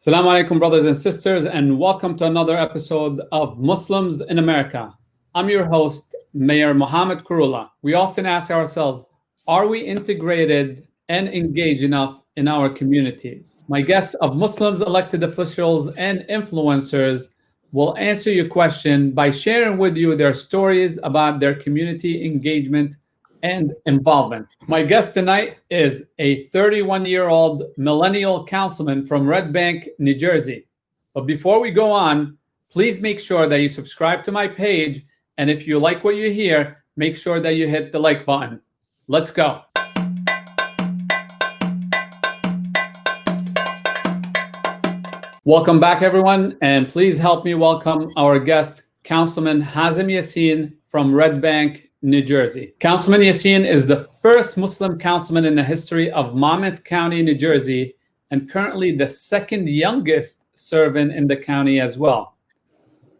Assalamu alaikum, brothers and sisters, and welcome to another episode of Muslims in America. I'm your host, Mayor Mohamed Khairullah. We often ask ourselves, are we integrated and engaged enough in our communities? My guests of Muslims, elected officials, and influencers will answer your question by sharing with you their stories about their community engagement and involvement. My guest tonight is a 31-year-old millennial councilman from Red Bank, New Jersey. But before we go on, please make sure that you subscribe to my page. And if you like what you hear, make sure that you hit the like button. Let's go. Welcome back, everyone. And please help me welcome our guest, Councilman Hazim Yassin from Red Bank, New Jersey. Councilman Yassin is the first Muslim councilman in the history of Monmouth County, New Jersey, and currently the second youngest serving in the county as well.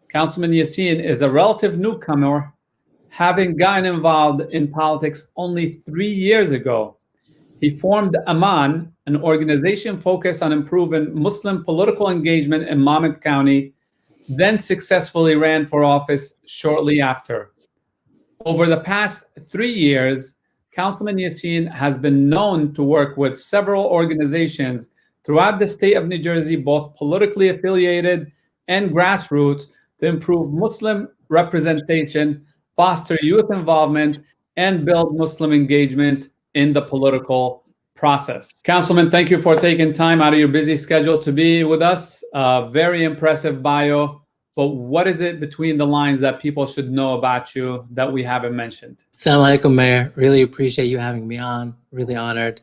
Councilman Yassin is a relative newcomer, having gotten involved in politics only 3 years ago. He formed Aman, an organization focused on improving Muslim political engagement in Monmouth County, then successfully ran for office shortly after. Over the past 3 years, Councilman Yassin has been known to work with several organizations throughout the state of New Jersey, both politically affiliated and grassroots, to improve Muslim representation, foster youth involvement, and build Muslim engagement in the political process. Councilman, thank you for taking time out of your busy schedule to be with us. Very impressive bio. But what is it between the lines that people should know about you that we haven't mentioned? Assalamu alaikum, Mayor. Really appreciate you having me on. Really honored.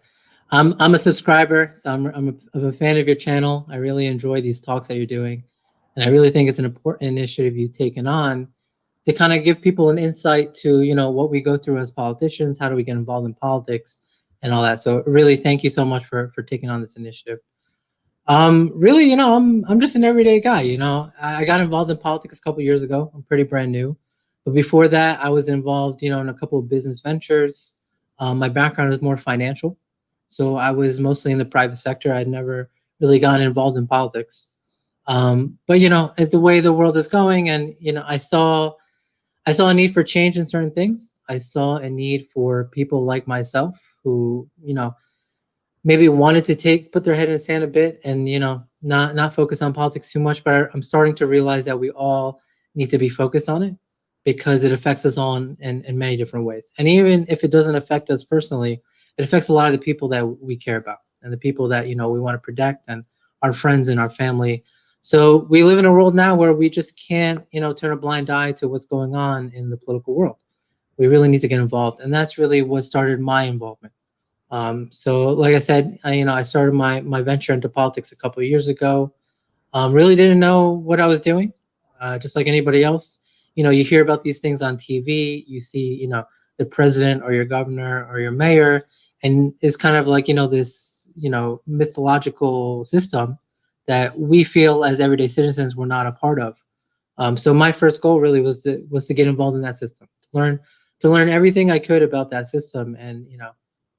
I'm a subscriber, so I'm a fan of your channel. I really enjoy these talks that you're doing. And I really think it's an important initiative you've taken on to kind of give people an insight to, what we go through as politicians, how do we get involved in politics and all that. So really thank you so much for taking on this initiative. Really, I'm just an everyday guy. I got involved in politics a couple years ago. I'm pretty brand new, but before that, I was involved, in a couple of business ventures. My background is more financial, so I was mostly in the private sector. I'd never really gotten involved in politics. But the way the world is going, and I saw a need for change in certain things. I saw a need for people like myself who, maybe wanted to put their head in the sand a bit and, not focus on politics too much. But I'm starting to realize that we all need to be focused on it because it affects us all in many different ways. And even if it doesn't affect us personally, it affects a lot of the people that we care about and the people that, we want to protect and our friends and our family. So we live in a world now where we just can't, turn a blind eye to what's going on in the political world. We really need to get involved. And that's really what started my involvement. So like I said, I started my venture into politics a couple of years ago. Really didn't know what I was doing. Just like anybody else, you hear about these things on TV, you see, the president or your governor or your mayor, and it's kind of like, this, mythological system that we feel as everyday citizens we're not a part of. So my first goal really was to get involved in that system, to learn everything I could about that system and,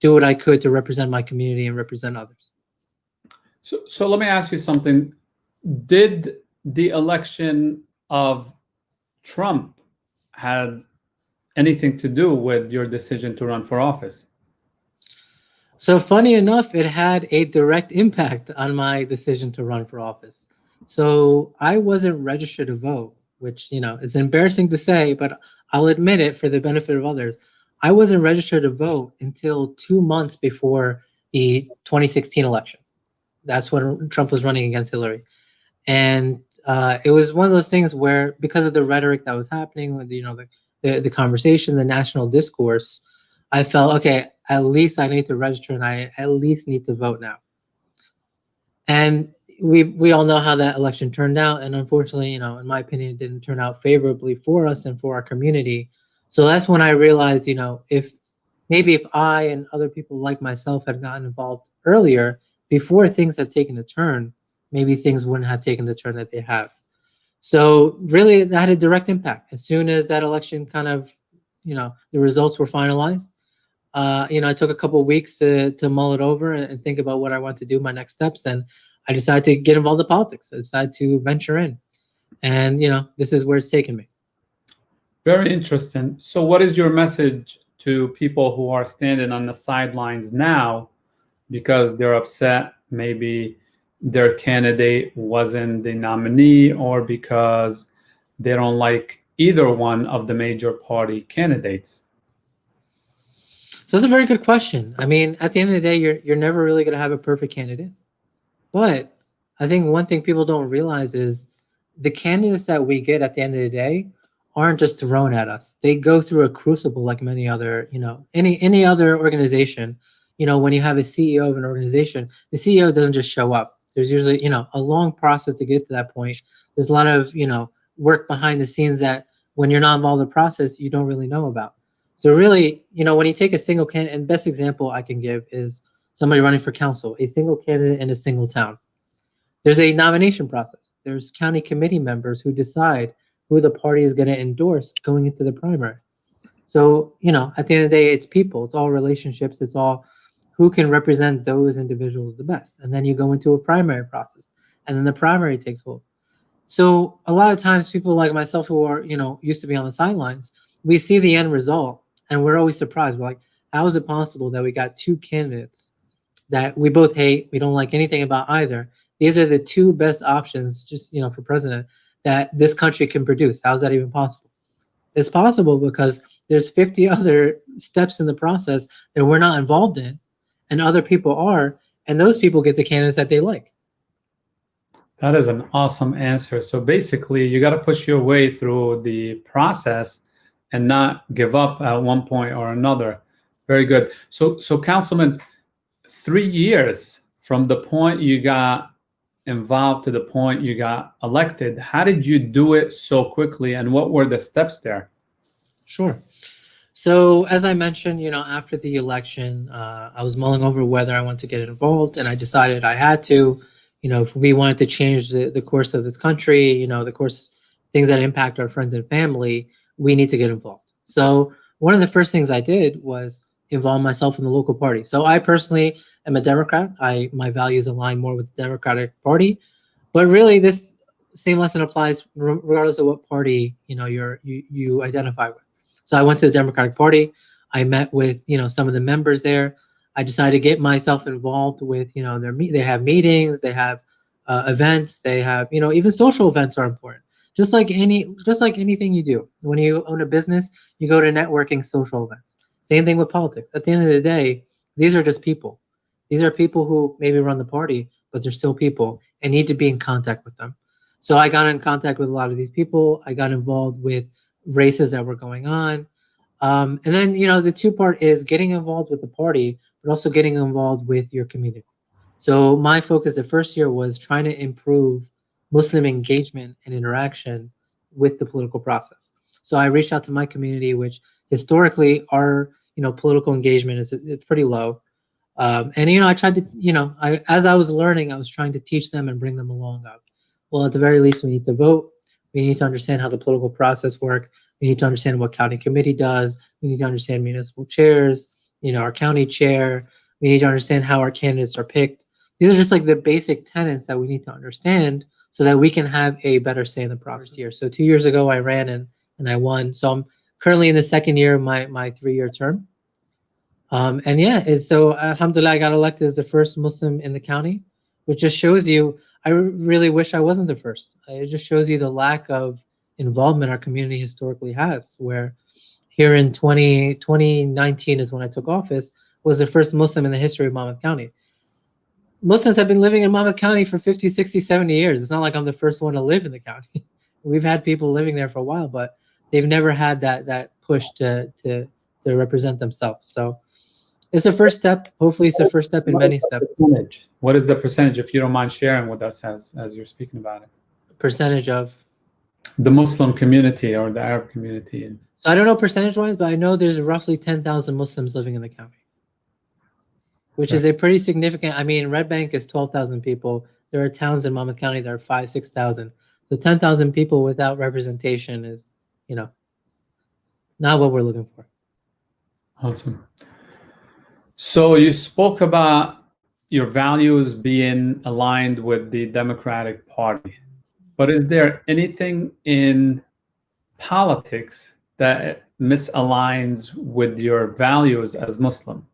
do what I could to represent my community and represent others. So let me ask you something. Did the election of Trump had anything to do with your decision to run for office? So funny enough, it had a direct impact on my decision to run for office. So I wasn't registered to vote, which, is embarrassing to say, but I'll admit it for the benefit of others. I wasn't registered to vote until 2 months before the 2016 election. That's when Trump was running against Hillary. And it was one of those things where, because of the rhetoric that was happening, with the conversation, the national discourse, I felt, okay, at least I need to register and I at least need to vote now. And we all know how that election turned out. And unfortunately, in my opinion, it didn't turn out favorably for us and for our community. So that's when I realized, if I and other people like myself had gotten involved earlier, before things had taken a turn, maybe things wouldn't have taken the turn that they have. So really, that had a direct impact. As soon as that election kind of, the results were finalized, I took a couple of weeks to mull it over and think about what I want to do, my next steps. And I decided to get involved in politics. I decided to venture in, and this is where it's taken me. Very interesting. So what is your message to people who are standing on the sidelines now because they're upset maybe their candidate wasn't the nominee, or because they don't like either one of the major party candidates? So that's a very good question. I mean, at the end of the day, you're never really going to have a perfect candidate. But I think one thing people don't realize is the candidates that we get at the end of the day aren't just thrown at us. They go through a crucible like many other, any other organization. When you have a CEO of an organization, the CEO doesn't just show up. There's usually, a long process to get to that point. There's a lot of, work behind the scenes that when you're not involved in the process, you don't really know about. So really, when you take a single candidate, and best example I can give is somebody running for council, a single candidate in a single town. There's a nomination process. There's county committee members who decide who the party is going to endorse going into the primary. So, at the end of the day, it's people, it's all relationships, it's all who can represent those individuals the best. And then you go into a primary process, and then the primary takes hold. So a lot of times people like myself who are, used to be on the sidelines, we see the end result and we're always surprised. We're like, how is it possible that we got two candidates that we both hate, we don't like anything about either? These are the two best options, just for president, that this country can produce. How is that even possible? It's possible because there's 50 other steps in the process that we're not involved in, and other people are, and those people get the candidates that they like. That is an awesome answer. So basically, you got to push your way through the process and not give up at one point or another. Very good. So Councilman, 3 years from the point you got involved to the point you got elected, how did you do it so quickly, and what were the steps there? Sure. So as I mentioned, after the election, I was mulling over whether I wanted to get involved, and I decided I had to. If we wanted to change the course of this country, the course, things that impact our friends and family, we need to get involved. So one of the first things I did was involve myself in the local party. So I personally am a Democrat. My values align more with the Democratic Party, but really this same lesson applies regardless of what party you identify with. So I went to the Democratic Party. I met with some of the members there. I decided to get myself involved with they have meetings, they have events, they have even social events are important. Just like anything you do, when you own a business, you go to networking social events. Same thing with politics. At the end of the day, these are just people. These are people who maybe run the party, but they're still people and need to be in contact with them. So I got in contact with a lot of these people. I got involved with races that were going on. And then, the two part is getting involved with the party, but also getting involved with your community. So my focus the first year was trying to improve Muslim engagement and interaction with the political process. So I reached out to my community, which historically our, political engagement is pretty low. And, I tried to, as I was learning, I was trying to teach them and bring them along of, well, at the very least, we need to vote. We need to understand how the political process works. We need to understand what county committee does. We need to understand municipal chairs, our county chair. We need to understand how our candidates are picked. These are just like the basic tenets that we need to understand so that we can have a better say in the process here. So 2 years ago, I ran and I won. So I'm currently in the second year of my 3-year term. And yeah, so alhamdulillah, I got elected as the first Muslim in the county, which just shows you, I really wish I wasn't the first. It just shows you the lack of involvement our community historically has, where here in 2019 is when I took office, was the first Muslim in the history of Monmouth County. Muslims have been living in Monmouth County for 50, 60, 70 years. It's not like I'm the first one to live in the county. We've had people living there for a while, but they've never had that push to represent themselves. So it's a first step. Hopefully it's the first step in many steps. What is the percentage, if you don't mind sharing with us as you're speaking about it? Percentage of? The Muslim community or the Arab community? So I don't know percentage-wise, but I know there's roughly 10,000 Muslims living in the county, which is a pretty significant. I mean, Red Bank is 12,000 people. There are towns in Monmouth County that are 5,000, 6,000. So 10,000 people without representation is, not what we're looking for. Awesome. So you spoke about your values being aligned with the Democratic Party. But is there anything in politics that misaligns with your values as Muslim?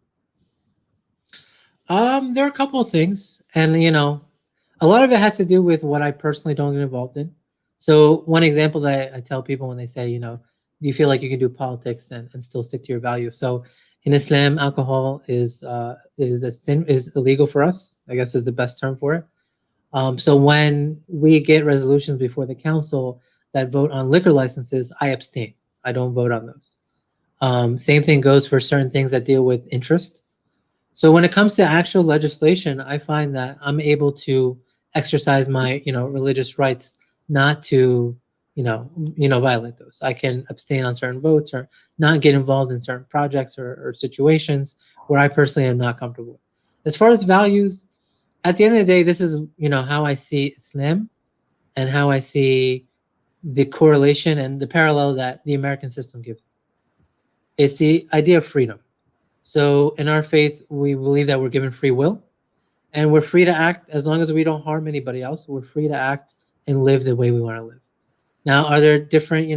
There are a couple of things, and a lot of it has to do with what I personally don't get involved in. So one example that I tell people when they say, do you feel like you can do politics and still stick to your values? So in Islam, alcohol is a sin, is illegal for us, I guess is the best term for it. So when we get resolutions before the council that vote on liquor licenses, I abstain. I don't vote on those. Same thing goes for certain things that deal with interest. So when it comes to actual legislation, I find that I'm able to exercise my, religious rights not to, violate those. I can abstain on certain votes or not get involved in certain projects or situations where I personally am not comfortable. As far as values, at the end of the day, this is, how I see Islam and how I see the correlation and the parallel that the American system gives. It's the idea of freedom. So in our faith, we believe that we're given free will and we're free to act as long as we don't harm anybody else. We're free to act and live the way we want to live. Now, are there different,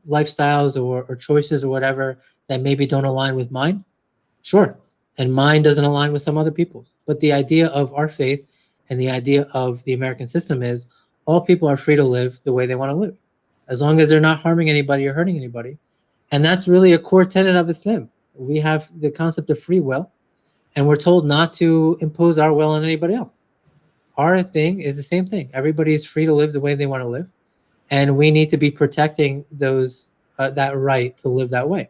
lifestyles or choices or whatever that maybe don't align with mine? Sure. And mine doesn't align with some other people's. But the idea of our faith and the idea of the American system is all people are free to live the way they want to live, as long as they're not harming anybody or hurting anybody. And that's really a core tenet of Islam. We have the concept of free will, and we're told not to impose our will on anybody else. Our thing is the same thing. Everybody is free to live the way they want to live, and we need to be protecting that right to live that way.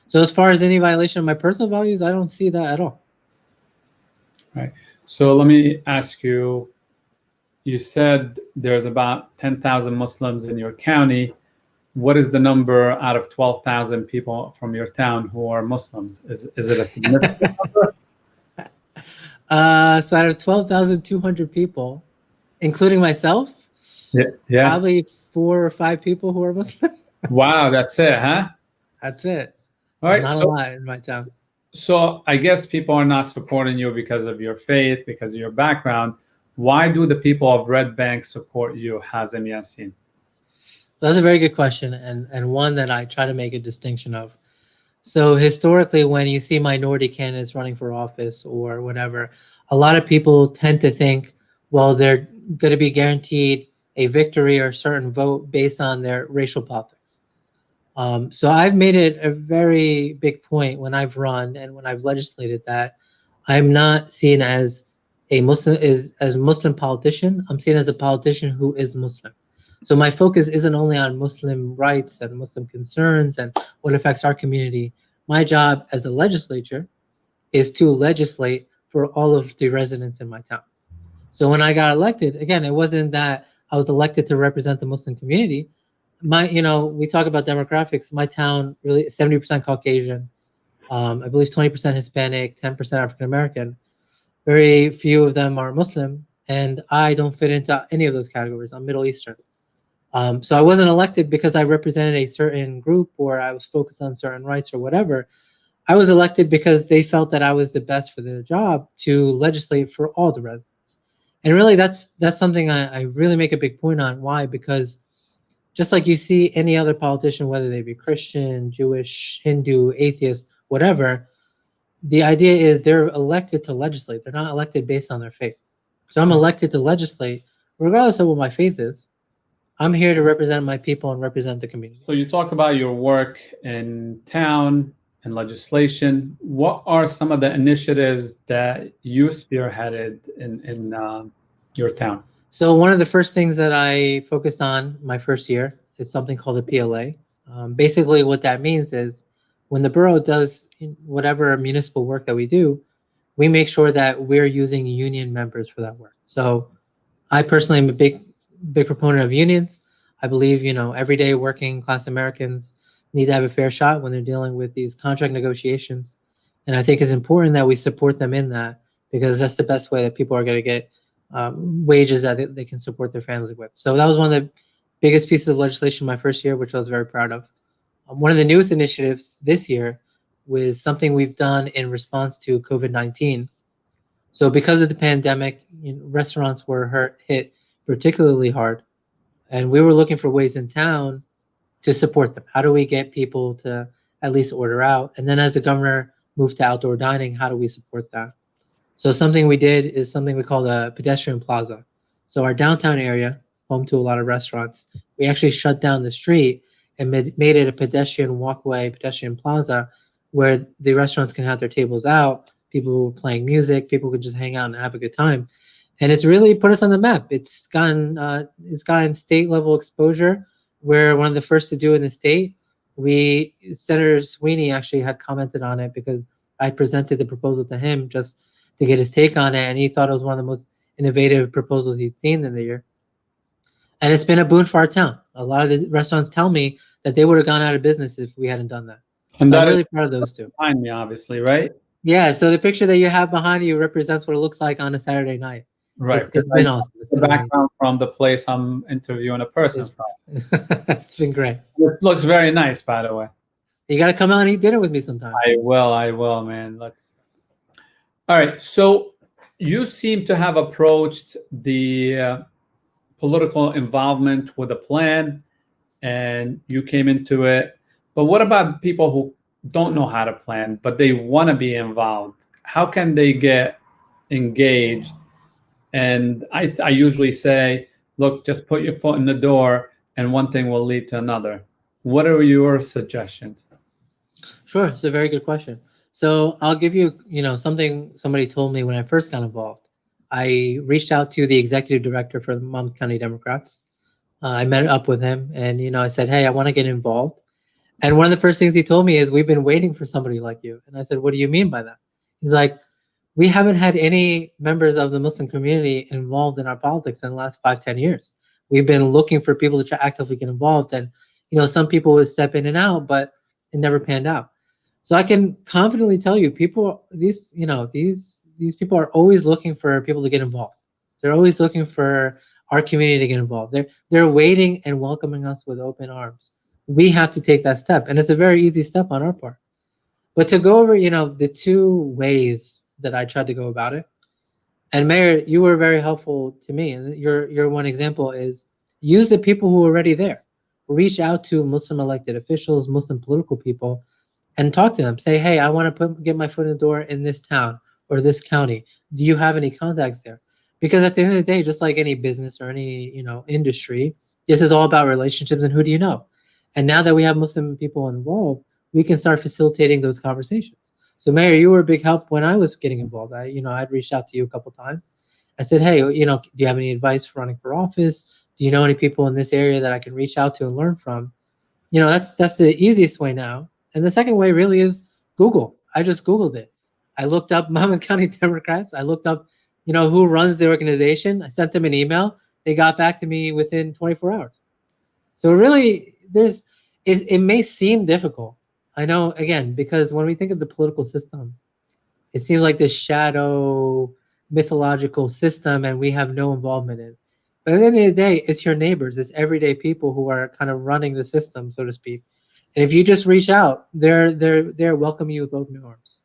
So as far as any violation of my personal values, I don't see that at all. Right. So let me ask you, you said there's about 10,000 Muslims in your county. What is the number out of 12,000 people from your town who are Muslims? Is it a significant number? So out of 12,200 people, including myself, Yeah. probably 4 or 5 people who are Muslim. Wow, that's it, huh? That's it. All right. Not a lot in my town. So I guess people are not supporting you because of your faith, because of your background. Why do the people of Red Bank support you, Hazim Yassin? So that's a very good question, and one that I try to make a distinction of. So historically, when you see minority candidates running for office or whatever, a lot of people tend to think, well, they're going to be guaranteed a victory or a certain vote based on their racial politics. So I've made it a very big point when I've run and when I've legislated that I'm not seen as a Muslim as a Muslim politician. I'm seen as a politician who is Muslim. So my focus isn't only on Muslim rights and Muslim concerns and what affects our community. My job as a legislature is to legislate for all of the residents in my town. So when I got elected, again, it wasn't that I was elected to represent the Muslim community. We talk about demographics. My town really is 70% Caucasian. I believe 20% Hispanic, 10% African American. Very few of them are Muslim, and I don't fit into any of those categories. I'm Middle Eastern. So I wasn't elected because I represented a certain group or I was focused on certain rights or whatever. I was elected because they felt that I was the best for the job to legislate for all the residents. And really, that's something I really make a big point on. Why? Because just like you see any other politician, whether they be Christian, Jewish, Hindu, atheist, whatever, the idea is they're elected to legislate. They're not elected based on their faith. So I'm elected to legislate regardless of what my faith is. I'm here to represent my people and represent the community. So you talk about your work in town and legislation. What are some of the initiatives that you spearheaded in your town? So one of the first things that I focused on my first year is something called a PLA. Basically, what that means is when the borough does whatever municipal work that we do, we make sure that we're using union members for that work. So I personally am a big proponent of unions. I believe, everyday working class Americans need to have a fair shot when they're dealing with these contract negotiations. And I think it's important that we support them in that because that's the best way that people are going to get wages that they can support their families with. So that was one of the biggest pieces of legislation my first year, which I was very proud of. One of the newest initiatives this year was something we've done in response to COVID-19. So because of the pandemic, restaurants were hit particularly hard, and we were looking for ways in town to support them. How do we get people to at least order out? And then as the governor moved to outdoor dining, how do we support that? So something we did is something we call a pedestrian plaza. So our downtown area, home to a lot of restaurants, we actually shut down the street and made it a pedestrian walkway, pedestrian plaza, where the restaurants can have their tables out, people playing music, people could just hang out and have a good time. And it's really put us on the map. It's gotten state level exposure. We're one of the first to do it in the state. Senator Sweeney actually had commented on it because I presented the proposal to him just to get his take on it, and he thought it was one of the most innovative proposals he'd seen in the year. And it's been a boon for our town. A lot of the restaurants tell me that they would have gone out of business if we hadn't done that. And so that I'm really is proud of those two. behind me, obviously, right? Yeah, so the picture that you have behind you represents what it looks like on a Saturday night. Right. It's been awesome. It's The been amazing. background from the place I'm interviewing a person from. It's been great. It looks very nice, by the way. You got to come out and eat dinner with me sometime. I will, man. All right. So you seem to have approached the political involvement with a plan, and you came into it. But what about people who don't know how to plan, but they want to be involved? How can they get engaged? And I usually say, look, just put your foot in the door and one thing will lead to another. What are your suggestions? Sure. It's a very good question. So I'll give you, something somebody told me when I first got involved. I reached out to the executive director for the Monmouth County Democrats. I met up with him and, I said, hey, I want to get involved. And one of the first things he told me is, we've been waiting for somebody like you. And I said, what do you mean by that? He's like, we haven't had any members of the Muslim community involved in our politics in the last 5-10 years. We've been looking for people to actively get involved. And, some people would step in and out, but it never panned out. So I can confidently tell you, these people are always looking for people to get involved. They're always looking for our community to get involved. They're waiting and welcoming us with open arms. We have to take that step, and it's a very easy step on our part. But to go over, the two ways that I tried to go about it, and Mayor, you were very helpful to me. And your one example is, use the people who are already there. Reach out to Muslim elected officials, Muslim political people, and talk to them. Say, hey, I want to get my foot in the door in this town or this county. Do you have any contacts there? Because at the end of the day, just like any business or any industry, this is all about relationships and who do you know. And now that we have Muslim people involved, we can start facilitating those conversations. So, Mayor, you were a big help when I was getting involved. I'd reached out to you a couple of times. I said, hey, do you have any advice for running for office? Do you know any people in this area that I can reach out to and learn from? That's the easiest way now. And the second way really is Google. I just Googled it. I looked up Monmouth County Democrats. I looked up, who runs the organization. I sent them an email. They got back to me within 24 hours. So really, it may seem difficult. I know, again, because when we think of the political system, it seems like this shadow mythological system and we have no involvement in it. But at the end of the day, it's your neighbors, it's everyday people who are kind of running the system, so to speak. And if you just reach out, they're welcoming you with open arms.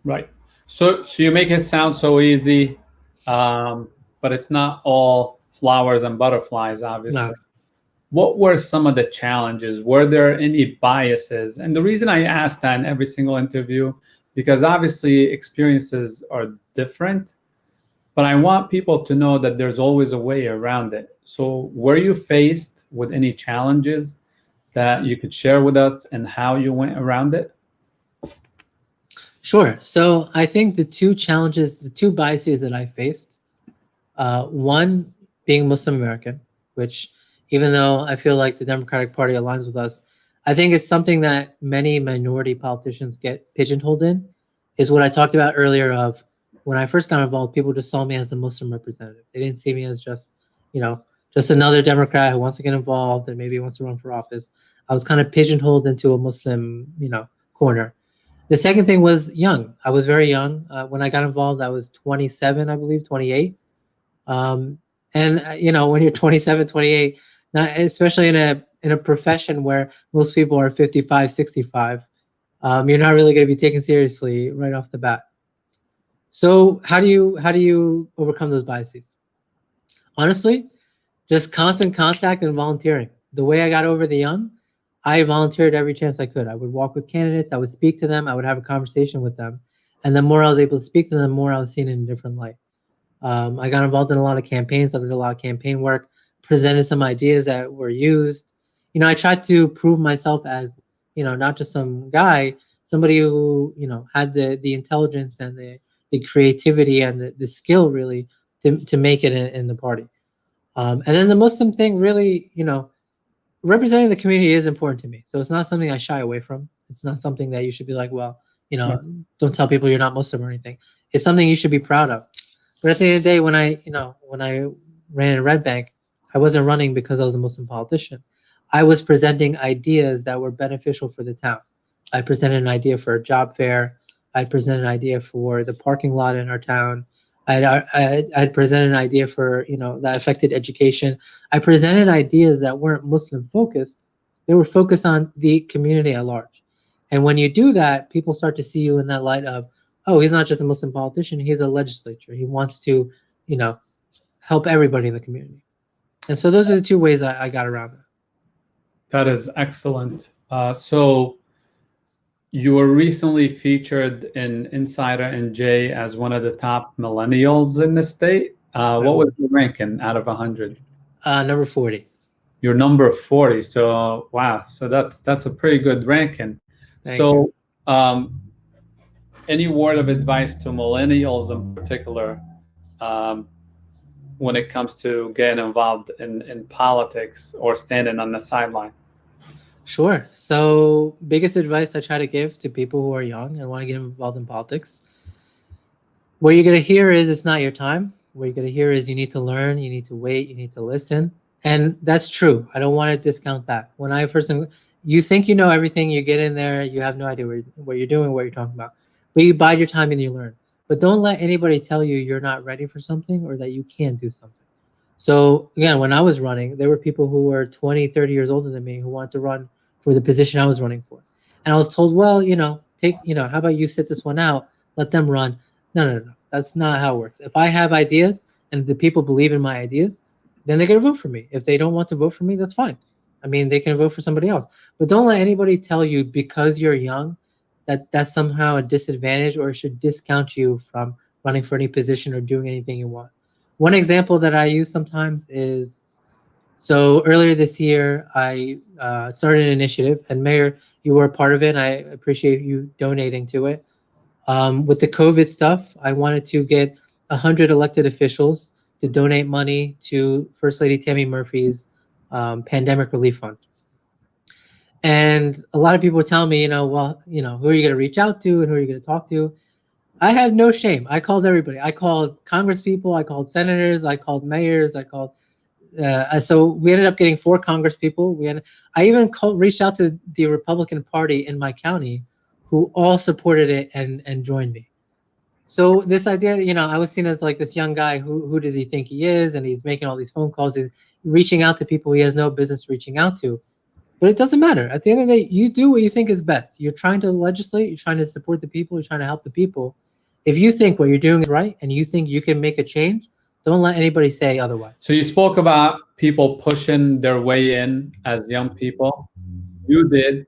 Right. So you make it sound so easy, but it's not all flowers and butterflies, obviously. No. What were some of the challenges? Were there any biases? And the reason I asked that in every single interview, because obviously experiences are different, but I want people to know that there's always a way around it. So were you faced with any challenges that you could share with us and how you went around it? Sure. So I think the two biases that I faced, one being Muslim American, which even though I feel like the Democratic Party aligns with us, I think it's something that many minority politicians get pigeonholed in, is what I talked about earlier of, when I first got involved, people just saw me as the Muslim representative. They didn't see me as just another Democrat who wants to get involved and maybe wants to run for office. I was kind of pigeonholed into a Muslim, corner. The second thing was young. I was very young. When I got involved, I was 27, I believe, 28. And when you're 27, 28, especially in a profession where most people are 55, 65, you're not really going to be taken seriously right off the bat. So how do you overcome those biases? Honestly, just constant contact and volunteering. The way I got over the young, I volunteered every chance I could. I would walk with candidates, I would speak to them, I would have a conversation with them. And the more I was able to speak to them, the more I was seen in a different light. I got involved in a lot of campaigns. I did a lot of campaign work, presented some ideas that were used. I tried to prove myself as, not just some guy, somebody who, had the intelligence and the creativity and the skill really to make it in the party. And then the Muslim thing really, representing the community is important to me. So it's not something I shy away from. It's not something that you should be like, well, Right. don't tell people you're not Muslim or anything. It's something you should be proud of. But at the end of the day, when I ran in Red Bank, I wasn't running because I was a Muslim politician. I was presenting ideas that were beneficial for the town. I presented an idea for a job fair. I presented an idea for the parking lot in our town. I'd presented an idea for that affected education. I presented ideas that weren't Muslim focused. They were focused on the community at large. And when you do that, people start to see you in that light of, oh, he's not just a Muslim politician, he's a legislator. He wants to, help everybody in the community. And so those are the two ways I got around it. That is excellent. So you were recently featured in Insider NJ as one of the top millennials in the state. What was your ranking out of 100? Number 40. You're number 40. So wow. So that's a pretty good ranking. Thank So any word of advice to millennials in particular when it comes to getting involved in politics or standing on the sideline? Sure. So biggest advice I try to give to people who are young and want to get involved in politics, what you're going to hear is it's not your time. What you're going to hear is you need to learn, you need to wait, you need to listen. And that's true. I don't want to discount that. When I first, you think you know everything, you get in there, you have no idea what you're doing, what you're talking about. But you bide your time and you learn. But don't let anybody tell you you're not ready for something or that you can't do something. So again, when I was running, there were people who were 20, 30 years older than me who wanted to run for the position I was running for. And I was told, well, how about you sit this one out, let them run. No. That's not how it works. If I have ideas and the people believe in my ideas, then they're going to vote for me. If they don't want to vote for me, that's fine. I mean, they can vote for somebody else. But don't let anybody tell you because you're young that that's somehow a disadvantage or should discount you from running for any position or doing anything you want. One example that I use sometimes is, so earlier this year, I started an initiative, and Mayor, you were a part of it, and I appreciate you donating to it. With the COVID stuff, I wanted to get 100 elected officials to donate money to First Lady Tammy Murphy's pandemic relief fund. And a lot of people were telling me, who are you going to reach out to and who are you going to talk to? I had no shame. I called everybody. I called Congress people. I called senators. I called mayors. I called. So we ended up getting 4 Congress people. I even reached out to the Republican Party in my county, who all supported it and joined me. So this idea, I was seen as like this young guy. Who does he think he is? And he's making all these phone calls. He's reaching out to people he has no business reaching out to. But it doesn't matter. At the end of the day, you do what you think is best. You're trying to legislate. You're trying to support the people. You're trying to help the people. If you think what you're doing is right and you think you can make a change, don't let anybody say otherwise. So you spoke about people pushing their way in as young people. You did,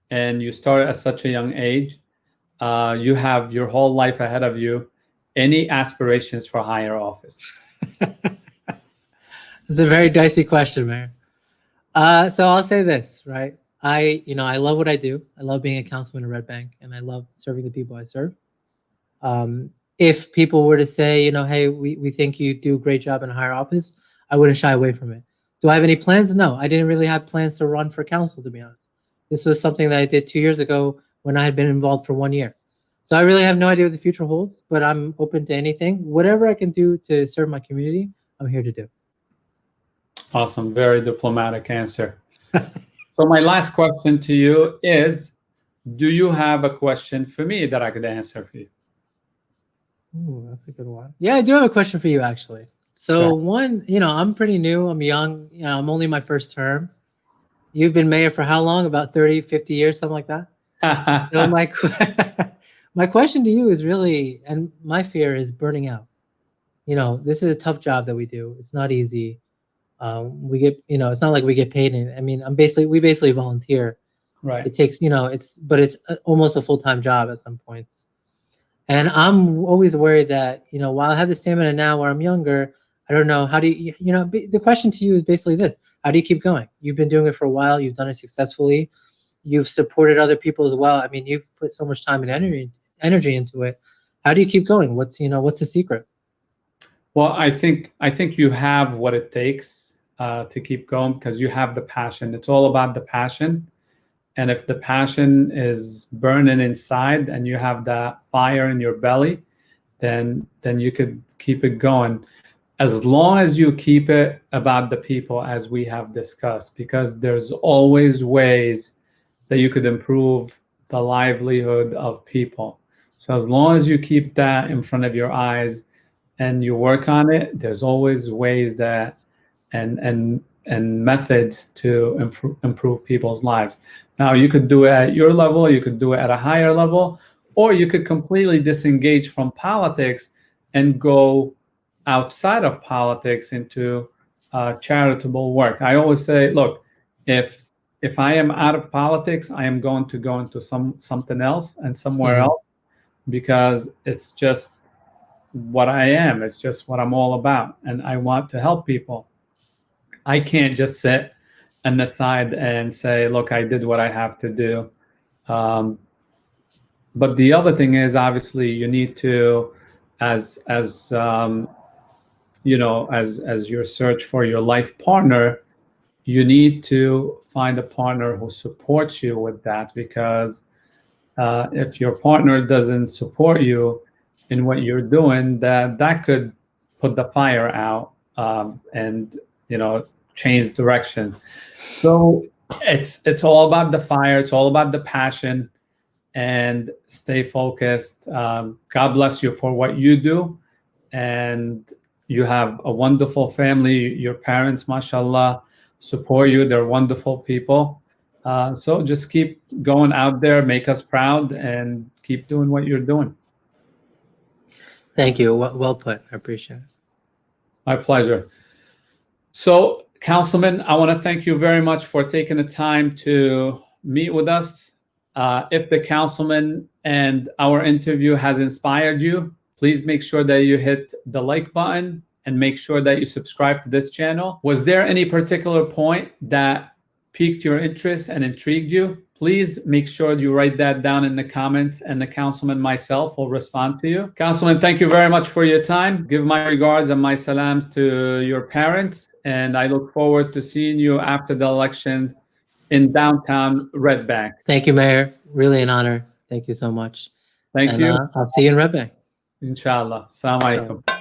and you started at such a young age. You have your whole life ahead of you. Any aspirations for higher office? It's a very dicey question, Mayor. So I'll say this, right? I love what I do. I love being a councilman in Red Bank, and I love serving the people I serve. If people were to say, hey, we think you do a great job in a higher office, I wouldn't shy away from it. Do I have any plans? No, I didn't really have plans to run for council, to be honest. This was something that I did 2 years ago when I had been involved for 1 year. So I really have no idea what the future holds, but I'm open to anything. Whatever I can do to serve my community, I'm here to do. Awesome. Very diplomatic answer. So my last question to you is, do you have a question for me that I could answer for you? Ooh, that's a good one. Yeah, I do have a question for you, actually. So one, I'm pretty new. I'm young. I'm only my first term. You've been mayor for how long? About 30, 50 years, something like that? So My question to you is really, and my fear is burning out. You know, this is a tough job that we do. It's not easy. We get, you know, it's not like we get paid. I mean, we basically volunteer. Right. It takes, you know, it's almost a full-time job at some points. And I'm always worried that, you know, while I have the stamina now where I'm younger, I don't know, how do you, you know, the question to you is basically this: how do you keep going? You've been doing it for a while. You've done it successfully. You've supported other people as well. I mean, you've put so much time and energy into it. How do you keep going? What's the secret? Well, I think you have what it takes to keep going, because you have the passion. It's all about the passion. And if the passion is burning inside and you have that fire in your belly, then you could keep it going. As long as you keep it about the people, as we have discussed, because there's always ways that you could improve the livelihood of people. So as long as you keep that in front of your eyes and you work on it, there's always ways that and methods to improve people's lives. Now, you could do it at your level, you could do it at a higher level, or you could completely disengage from politics and go outside of politics into charitable work. I always say, look, if I am out of politics, I am going to go into something else and somewhere else, because it's just what I am. It's just what I'm all about, and I want to help people. I can't just sit on the side and say, look, I did what I have to do. But the other thing is, obviously, you need to, as you know, as your search for your life partner, you need to find a partner who supports you with that, because if your partner doesn't support you in what you're doing, that could put the fire out, and, you know, change direction. So it's all about the fire. It's all about the passion, and stay focused. God bless you for what you do, and you have a wonderful family. Your parents, mashallah, support you. They're wonderful people. So just keep going out there, make us proud, and keep doing what you're doing. Thank you. Well put. I appreciate it. My pleasure. So, Councilman, I want to thank you very much for taking the time to meet with us. If the Councilman and our interview has inspired you, please make sure that you hit the like button and make sure that you subscribe to this channel. Was there any particular point that piqued your interest and intrigued you? Please make sure you write that down in the comments, and the Councilman myself will respond to you. Councilman, thank you very much for your time. Give my regards and my salams to your parents, and I look forward to seeing you after the election in downtown Red Bank. Thank you, Mayor. Really an honor. Thank you so much. Thank you. I'll see you in Red Bank. Inshallah. Assalamu alaikum.